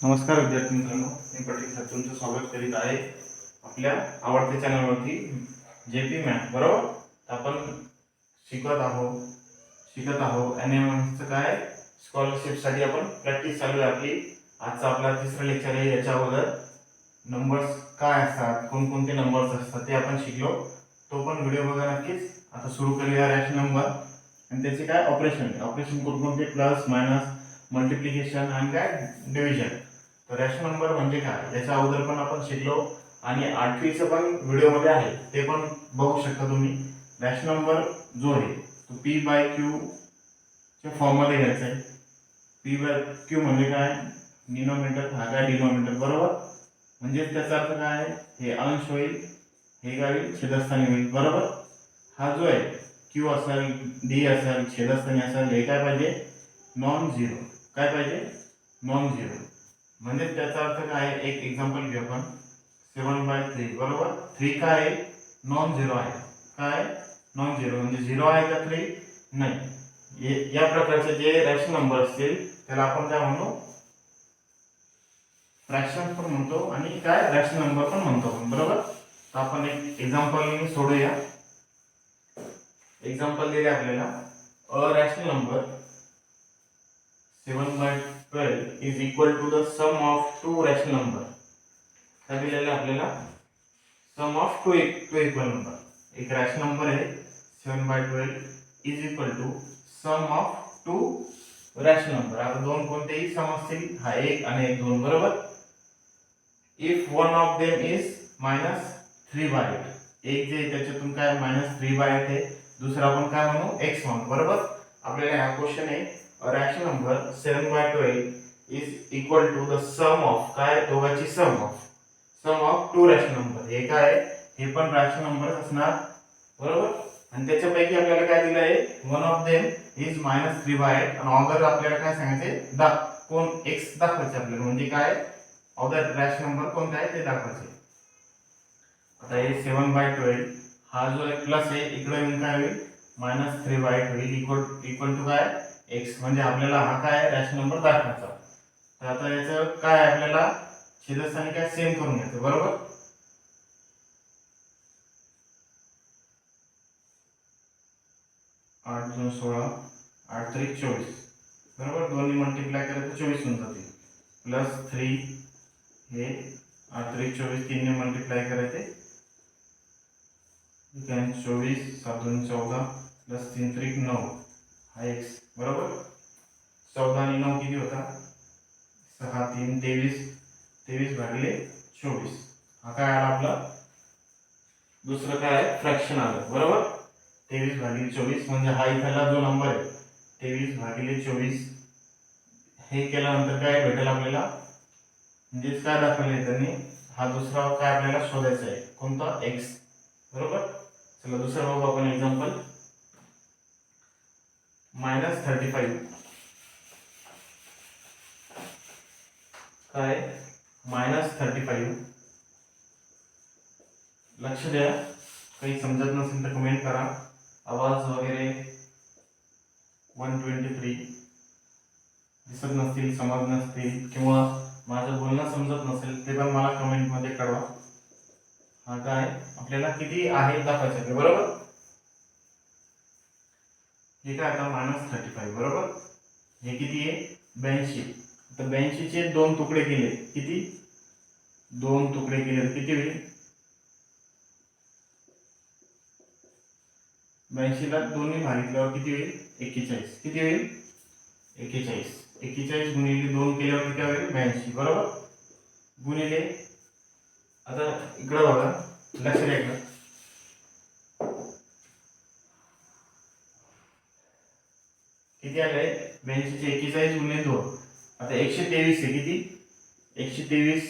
नमस्कार विद्यार्थी मित्रांनो, मी पटेल सर तुमचं स्वागत करीत आहे आपल्या आवडत्या चॅनलवरती JP मॅथ. बरोबर, आपण शिकत आहोत NMMचं काय स्कॉलरशिपसाठी आपण प्रॅक्टिस चालू आहे आपली. आजचा आपला तिसरा लेक्चर आहे. याच्या अगोदर नंबर्स काय असतात, कोणकोणते नंबर्स असतात ते आपण शिकलो. तो पण व्हिडिओ बघा नक्कीच. आता सुरू करूया रॅशनल नंबर आणि त्याचे काय ऑपरेशन कोणकोणते, प्लस मायनस, मल्टिप्लिकेशन आणि काय डिव्हिजन. तर रॅशनल नंबर म्हणजे काय याच्या अगोदर पण आपण शिकलो आणि 8वीचं पण व्हिडिओ मध्ये आहे, ते पण बघू शकता तुम्ही. रॅशनल नंबर जो आहे तो P/Q च्या फॉर्म मध्ये घ्यायचा आहे. P/Q म्हणजे काय, डिनॉमिनेटर भागा डिनॉमिनेटर. बरोबर, म्हणजे त्याचा अर्थ काय आहे, हे अंश होईल, हे काय होईल, छेदस्थानी होईल. बरोबर, हा जो आहे Q असेल, D असेल, छेदस्थानी असेल, हे काय पाहिजे, नॉन झिरो. काय पाहिजे, नॉन झिरो. म्हणजे त्याचा अर्थ काय आहे, एक एक्झाम्पल घेऊ आपण. 7/3. बरोबर, 3 काय आहे, नॉन झिरो आहे. काय, नॉन झिरो. म्हणजे झिरो आहे का 3? नाही. या प्रकारचे जे रॅशनल नंबर असतील त्याला आपण काय म्हणू, फ्रॅक्शन पण म्हणतो आणि काय रॅशनल नंबर पण म्हणतो. बरोबर, तर आपण एक एक्झाम्पल सोडूया. एक्झाम्पल दिले आपल्याला, a rational number 7/12 is equal to the sum of two rational number. काय दिलेलं आहे आपल्याला, sum of two equal number. एक रॅशनल नंबर आहे 7/12 is equal to sum of two rational number. आता दोन कोणतेही सम असतील, हा एक आणि एक दोन. बरोबर, if one of them is -3/8. एक जे त्याच्यातून काय -3/8 आहे, दुसरा आपण काय म्हणू, x1. बरोबर, आपल्याला हा क्वेश्चन आहे, a rational number 7/12 is equal to the sum of काय, दोघांची सम ऑफ टू रॅशनल नंबर. हे काय, हे पण रॅशनल नंबर असणार. बरोबर, आणि त्याच्यापैकी आपल्याला काय दिलं आहे, वन ऑफ देम इज -3/8 आणि अदर आपल्याला काय सांगायचे, कोण x दाखवायचे आपल्याला. म्हणजे काय, अदर रॅशनल नंबर कोणता आहे ते दाखवायचे. आता हे 7/12 हा जो आहे प्लस आहे, इकडे येऊन काय होईल, -3/8 होईल, इक्वल टू काय, x. म्हणजे आपल्याला हा काय रॅशनल नंबर दाखवायचा. तर आता याचं काय आपल्याला छेदस्थानी काय सेम करून घ्यायचं. बरोबर, 8 2 16, 8 3 24. बरोबर, दोन्ही मल्टिप्लाय केलं तर 24 होऊन जाते. प्लस 3 हे 8 3 24, 3 ने मल्टिप्लाय करायचे, 24 7 2 14 प्लस 3 3 9, हा x. बरोबर, 14 आणि 9 किती होता, 6 3 23, 23/24. हा काय आला आपला, दुसरं काय फ्रॅक्शन आलं. बरोबर, 23/24 म्हणजे हा इथला जो नंबर आहे 23/24. हे केल्यानंतर काय भेटेल आपल्याला, म्हणजेच काय दाखवले त्यांनी, हा दुसरा काय आपल्याला शोधायचा आहे, कोणता, x. बरोबर, चला दुसरं बघू आपण एक्झाम्पल. -35. काय, -35. लक्ष द्या, काही समजत नसेल तर कमेंट करा. आवाज वगैरे 123 दिसत नसतील, समज नसतील किंवा माझं बोलणं समजत नसेल ते पण मला कमेंट मध्ये कळवा. हा काय आपल्याला किती आहे दाखवायचं. बरोबर, हे काय आता -35. बरोबर, हे किती आहे, 82. तर 82 चे दोन तुकडे केले, किती, दोन तुकडे केले तर किती होईल, 82 ला दोन्ही भागितल्यावर किती होईल, 41. किती होईल, 41. 41 गुणिले 2 केल्यावर किती होईल, 82. बरोबर, गुणिले, आता इकडे बघा, लक्ष द्या इकडे, किती आले, 82 चे 41 गुणिले 2. आता 123 आहे, किती, 123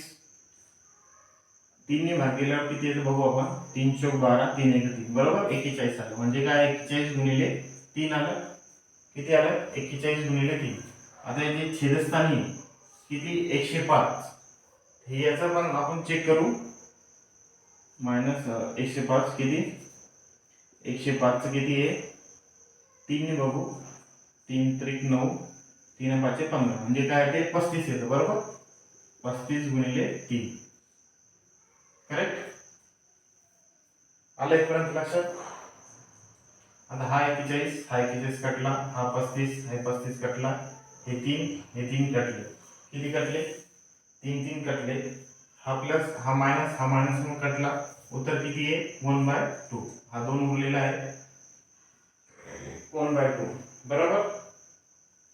3 ने भागिल्यावर किती येतं बघू आपण, 3 चौक 12, 3 1 3. बरोबर, 41 आलं. म्हणजे काय, 41 गुणिले 3 आलं, किती आलं, 41 गुणिले 3. आता याचे छेदस्थानी किती, 105. हे याचं पण आपण चेक करू. -105 किती, 105 चं किती आहे, 3 ने बघू, 3 3 9, 3 5 15. म्हणजे काय ते 35 येतं. बरोबर, 35 गुणिले 3. करेक्ट. आलं इथपर्यंत लक्षात. आता हा 41 कटला, हा 35 कटला, हे 3 कटले. किती कटले? 3 कटले. हा प्लस हा मायनस म्हणून कटला. उत्तर किती आहे? 1/2. हा 2 उरलेला आहे, 1/2. बरोबर.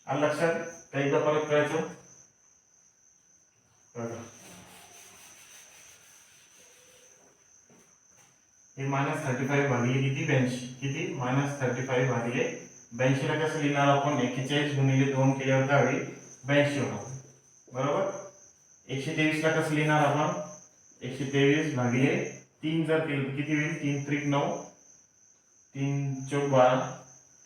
आलं लक्षात. काही का परत करायचं. हे -35 भागिले किती? 82. किती? -35 भागिले 82 ला कसं लिहिणार आपण? 41 गुणिले 2 केल्यावर काय होईल? 82 होणार. बरोबर. 123 ला कसं लिहिणार आपण? 123 भागिले 3 जर केलं किती होईल? 3 त्रिक 9, 3 चौक 12,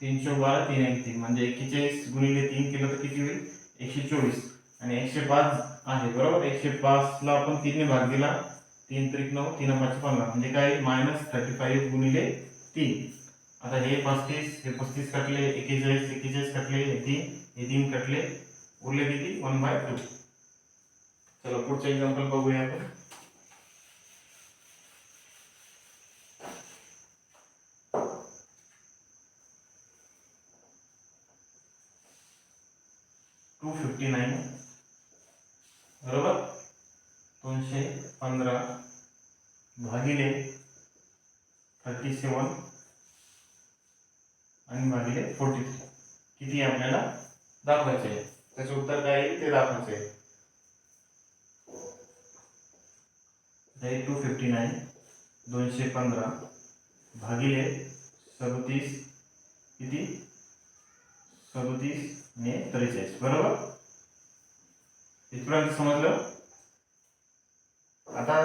3 चौक 12, 3 1 3 म्हणजे 41 गुणिले 3 केलं तर किती होईल? 124. आणि 105 आहे. बरोबर. 105 ला आपण 3 ने भाग दिला, 3 त्रिक 9, 3 5 15 म्हणजे काय? -35 गुणिले 3. आता हे 35 कटले, 41 कटले, हे 3 कटले, उरले किती? 1/2. चला पुढचं एक्झाम्पल बघूया आपण. बरोबर. 215 भागिले 37 आणि भागिले 43 किती आपल्याला दाखवायचे आहे. त्याचं उत्तर काय आहे ते दाखवायचे आहे. 259 215 भागिले 37 किती? 37 ने 43. बरोबर. इथपर्यंत समजलं. आता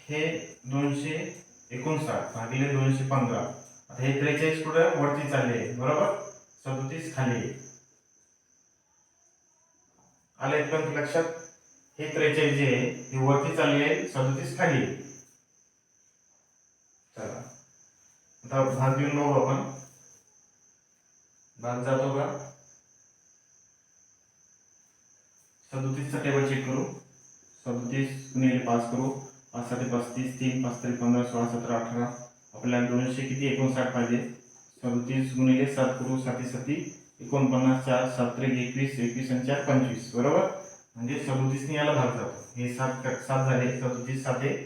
हे 259 भागिले 215. आता हे 43 कुठे वरती चालले आहे. बरोबर. 37 खाली आहे. आलं इथपर्यंत लक्षात. हे 43 जे आहे हे वरती चालले आहे, 37 खाली आहे. चला आता भाग देऊन बघू आपण. भाग जातो का? 37 चा टेबल चेक करू. 37 गुणिले 5 करू. 5 7 35, 3 5 3 15 16 17 18. आपल्याला 200 किती? 59 पाहिजे. 37 गुणिले 7 करू. 7 7 49, 4 7 3 21, 21 आणि 4 25. बरोबर. म्हणजे 37 ने याला भाग जातो. हे 7 झाले. 37 7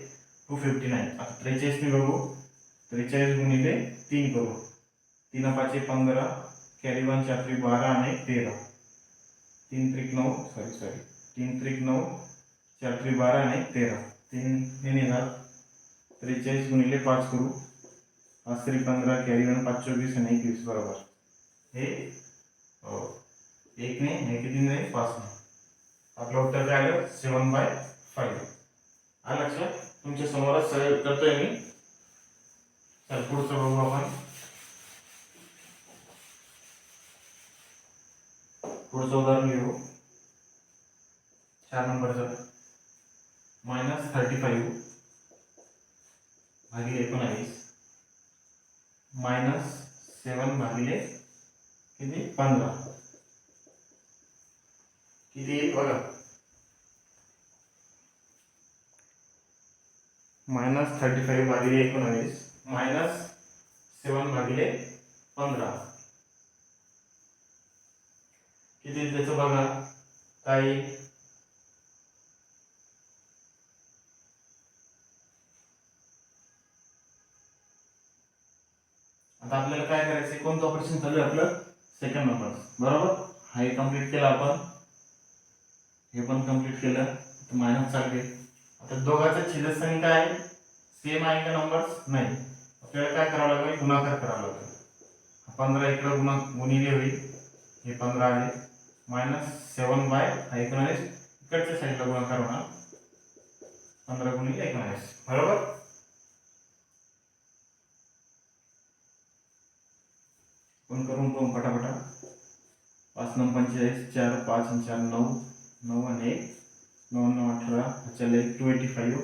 259. आता 43 ने बघू. 43 गुणिले 3 करू. 3 5 15, कॅरी 1 4 3 12 आणि 13. 3 त्रिक 9 3 त्रिक 9, 4 त्रिक 12 आणि 13. 3 ने निघाल. 43 गुणिले 5 करू. 5 त्रिक 15, कॅरी 1 5 24 आणि 21. बरोबर. हे 1 ने हे किती ने? 5 ने. आपलं उत्तर काय आलं? 7/5. आलं लक्षात. तुमच्या समोरच सरळ करतोय मी. चल पुढचं बघू आपण. पुढचं उदाहरण घेऊ. 4 नंबरचं. -35 भागिले 19 -7 भागिले किती? 15 किती येईल बघा. -35 भागिले 19 -7 भागिले 15 किती त्याचं बघा. काय? आता आपल्याला काय करायचं? कोणतं ऑपरेशन चालू आहे आपलं? Second operation. बरोबर. हे कंप्लीट केलं आपण, हे पण कंप्लीट केलं. तर मायनस चालू आहे. आता दोघांचं छेदस्थानी काय सेम आहे का नंबर्स? नाही. आपल्याला काय करावं लागेल? गुणाकार करावा लागेल. 15 इकडे गुणिले होईल. हे 15 आहे. -7/19 इकडच्या साईडला गुणाकार होणार. 15 गुणिले 19. बरोबर. पण करून पाहू पटापटा. 5 9 45, 4 5 आणि 4 9, 9 आणि 1 9 9 18. चल 285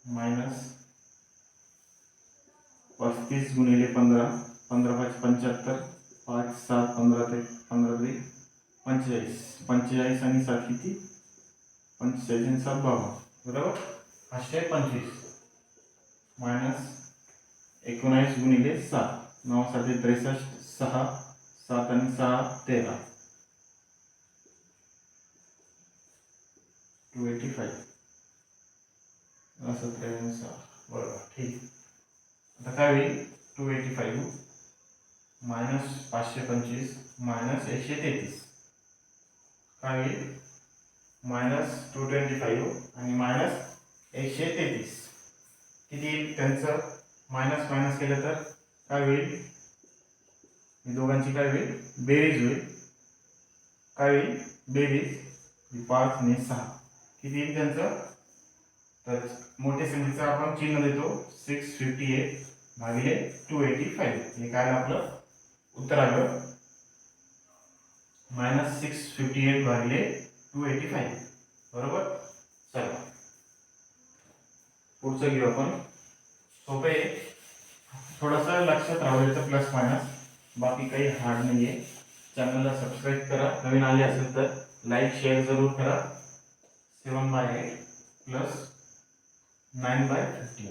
मायनस 35 गुणिले 15, 15 5 75, 5 7 15 ते 15 3 45 आणि 7 किती 45 आणि 7 52 बरोबर 525 मायनस 19 गुणिले 7 9 7 63 6 7 आणि 6 13 285 असं 63 बरोबर ठीक. आता काय होईल 285 मायनस 525 मायनस 133 काय होईल मायनस 225 आणि मायनस 133 किती येईल त्यांचं मायनस मायनस केलं तर काय होईल दोघांची काय होईल बेरीज होईल काय होईल बेरीज 5 आणि 6 किती येईल त्यांचं तर मोठ्या संख्येचं आपण चिन्ह देतो 658 भागिले 285 हे काय आपलं उत्तर आलं मायनस 658 भागिले 285 बरोबर. चला पुढचं घेऊ आपण सोपे थोडंसं लक्षात राहायचं प्लस मायनस बाकी काही हार्ड नाही आहे. चॅनलला सबस्क्राईब करा नवीन आले असेल तर लाईक शेअर जरूर करा. 7/8 प्लस 9/15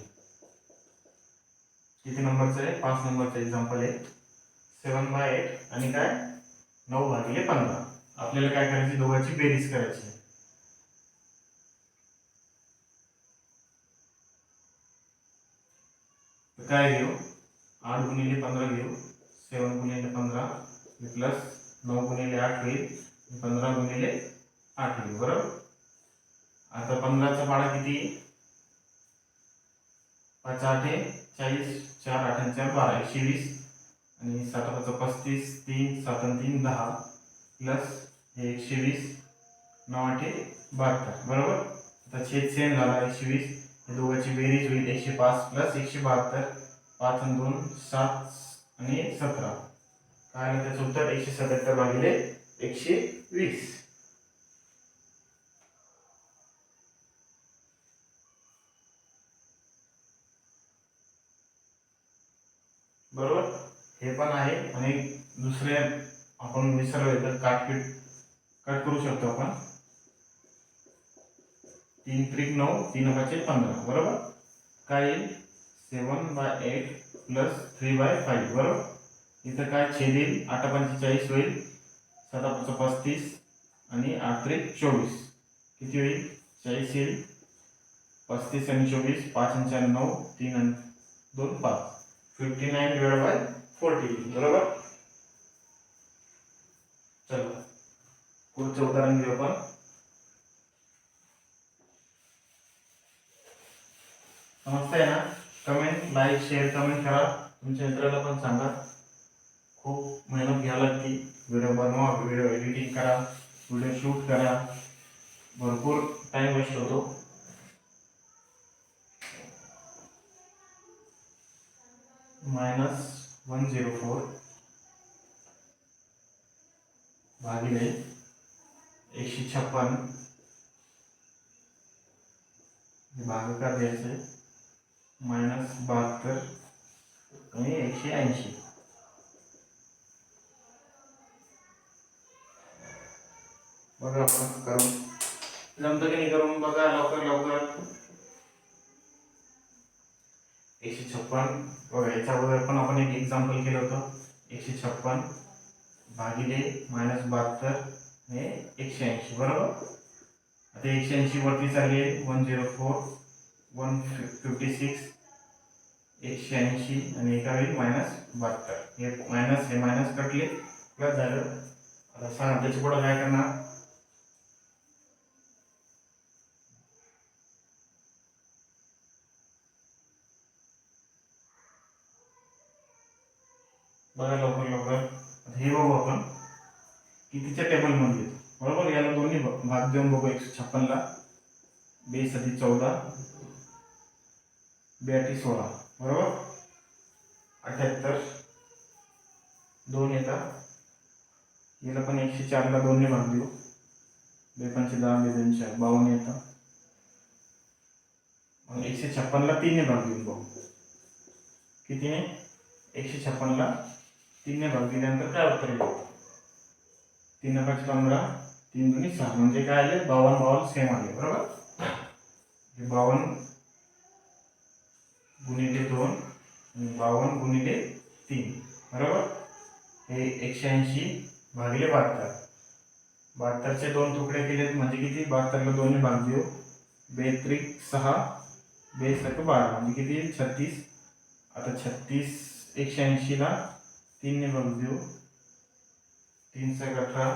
किती नंबरचं आहे 5 नंबरचं एक्झाम्पल आहे 7/8 आणि काय 9/15 आपल्याला काय करायची दोघांची बेरीज करायची तर काय घेऊ 8 गुणिले 15 घेऊ 7 गुणिले 15 प्लस 9 गुणिले 8 होईल 15 गुणिले 8 होईल बरोबर. आता 15चा पाडा किती 5 8 40 4 8 4 12 120 आणि 7 5 35 3 7 3 10 प्लस 120 9 8 72 बरोबर. आता छेद सेम झाला 120 हे दोघांची बेरीज होईल 105 प्लस 172 5 आणि 2 7 आणि 17 काय आलं त्याचं उत्तर 177 भागिले 120 बरोबर. हे पण आहे आणि दुसरे आपण विसरलो तर कट करू शकतो आपण 3 त्रिक 9 3 5 15 बरोबर. काय येईल 7/8 प्लस 3/5 बरोबर. इथं काय छेद येईल 8 45 होईल 7 5 35 आणि 8 त्रिक 24 किती होईल 40 येईल 35 आणि 24 5 आणि 4 9 3 आणि 2 5 59/40 बरोबर. चला पुढचं उदाहरण घेऊ आपण समजतंय ना. कमेंट लाईक शेअर कमेंट करा तुमच्या मित्राला पण सांगा. खूप मेहनत घ्यावी लागते व्हिडिओ बनवा व्हिडिओ एडिटिंग करा व्हिडिओ शूट करा भरपूर टाइम वेस्ट होतो. -104 भागिले 156 भागाकार द्यायचे -72 आणि 180 बघा आपण करून जमतं की नाही करून बघा लवकर लवकर 156 बघा याच्या अगोदर पण आपण एक एक्झाम्पल केलं होतं 156 भागिले -72 हे 180 बरोबर. आता 180 वरती चालली 104 156 180 आणि एका वेळी -72 हे मायनस कटले प्लस झालं. आता सांगा त्याच्या पुढे काय करणार बघा लवकर लवकर हे बघू आपण कितीच्या टेबल मध्ये बरोबर. याला दोन्ही भाग देऊन बघू 156 ला 2 × 14 2 × 16 बरोबर 78 2 येतात. याला पण 104 ला 2 ने भाग देऊ 2 × 5 = 10 2 × 4 52 येतात. मग 156 ला 3 ने भाग देऊन बघू किती ने 156 ला 3 ने भाग दिल्यानंतर काय उत्तर येईल 3 5 15, 3 2 6 म्हणजे काय आले 52 52 सेम आले बरोबर. हे 52 गुणिले 2 आणि 52 गुणिले 3 बरोबर. हे 180 भागिले 72. 72चे 2 तुकडे केले म्हणजे किती 72 ला 2 ने भाग देऊ 2 6 2 12 म्हणजे किती 36. आता 36 180 ला 3 ने भाग देऊ 3 18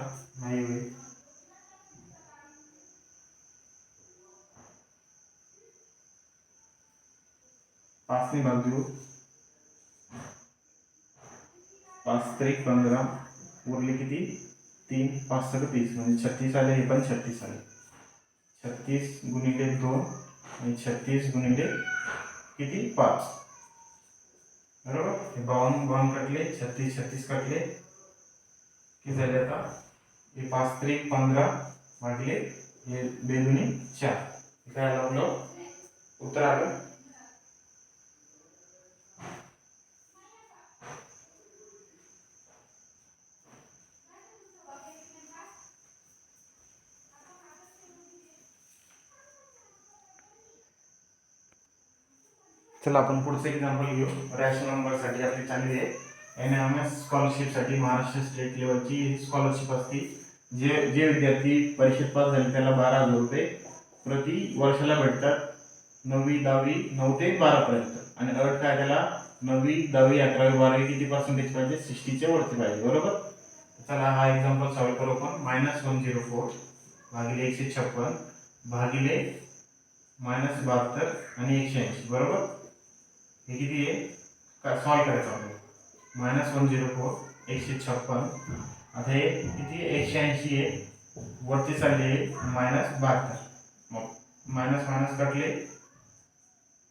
नाही होईल. 5 ने भाग देऊ 5 3 15 उरले किती 3 5 30 म्हणजे 36 आले. हे पण 36 आले. 36 गुणिले 2 आणि 36 गुणिले किती 5 बरोबर. हे 52 52 कटले 36 36 कटले किती झाले आता हे 5 3 15 भागिले हे 2 दुनी 4 काय आलं आपलं उत्तर आलं. चला आपण पुढचं एक्झाम्पल घेऊ. रॅशनल नंबरसाठी आपली चालली आहे NMS स्कॉलरशिपसाठी महाराष्ट्र स्टेट लेवलची स्कॉलरशिप असते. जे विद्यार्थी परीक्षेत पास झाले त्याला 12,000 रुपये प्रति वर्षाला भेटतात. 9वी 10वी 9 ते 12 पर्यंत. आणि अट काय त्याला 9वी 10वी 11वी 12वी किती पर्सेंटेज पाहिजे 60च्या वरती पाहिजे बरोबर. चला हा एक्झाम्पल सॉल्व करू आपण. -104 भागिले 156 भागिले -72 आणि 180 बरोबर. हे किती आहे का सॉल्व करायचं आपल्याला. -104 156 आता हे किती 180 आहे वरती चालले -72 मग मायनस मायनस कटले.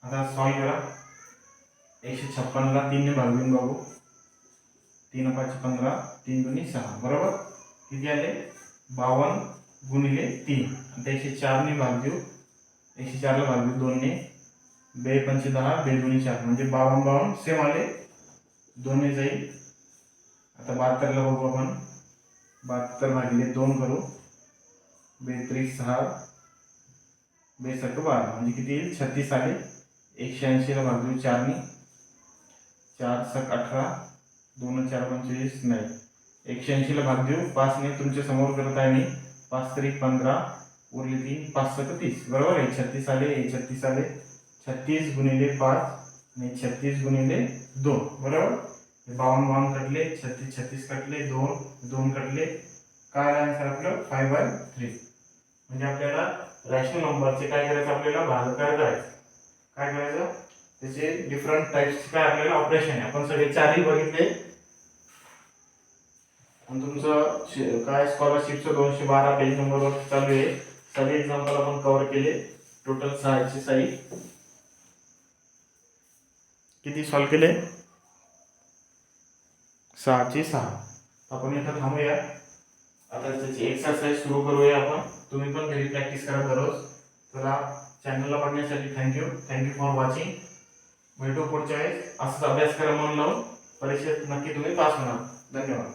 आता सॉल्व करा. 156 ला 3 ने भाग देऊन बघू 3 5 15 3 2 6 बरोबर. किती आले 52 गुणिले 3 आता 104 ने भाग देऊ 104 ला भाग देऊ 2 ने 2 5 10 2 2 4 म्हणजे 52 52 सेम आले 2 ने जाईल. आता 72 ला बघू आपण 72 भागिले 2 करू 2 3 6 2 7 12 म्हणजे किती येईल 36 आले. 180 ला भाग देऊ 4 ने 4 7 18 2 4 25 नाही 180 ला भाग देऊ 5 ने तुमच्या समोर करत आहे मी 5 3 15 उरले 3 5 7 30 बरोबर आहे. 36 आले 36 आले 36 गुणिले 5 आणि 36 गुणिले 2 बरोबर. 52 52 कटले 36 36 कटले 2 2 कटले काय आन्सर आपलं 5/3. म्हणजे आपल्याला रॅशनल नंबरचे काय करायचं आपल्याला भागाकार करायचं. काय करायचं त्याचे डिफरंट टाइप्स काय आपल्याला ऑपरेशन आहे. आपण सगळे चारही बघितले. आणि तुमचं काय स्कॉलरशिपचं 212 पेज नंबरवर चालू आहे. सगळे एक्झाम्पल आपण कव्हर केले. टोटल 6 किती सॉल्व केले 6 आपण इथं थांबूया. आता त्याची एक्सरसाइज सुरू करूया आपण. तुम्ही पण घरी प्रॅक्टिस करा दररोज. चला चॅनलला बघण्यासाठी थँक्यू फॉर वॉचिंग. भेटू पुढच्या वेळेस. असंच अभ्यास करा मन लावून. परीक्षेत नक्की तुम्ही पास होणार. धन्यवाद.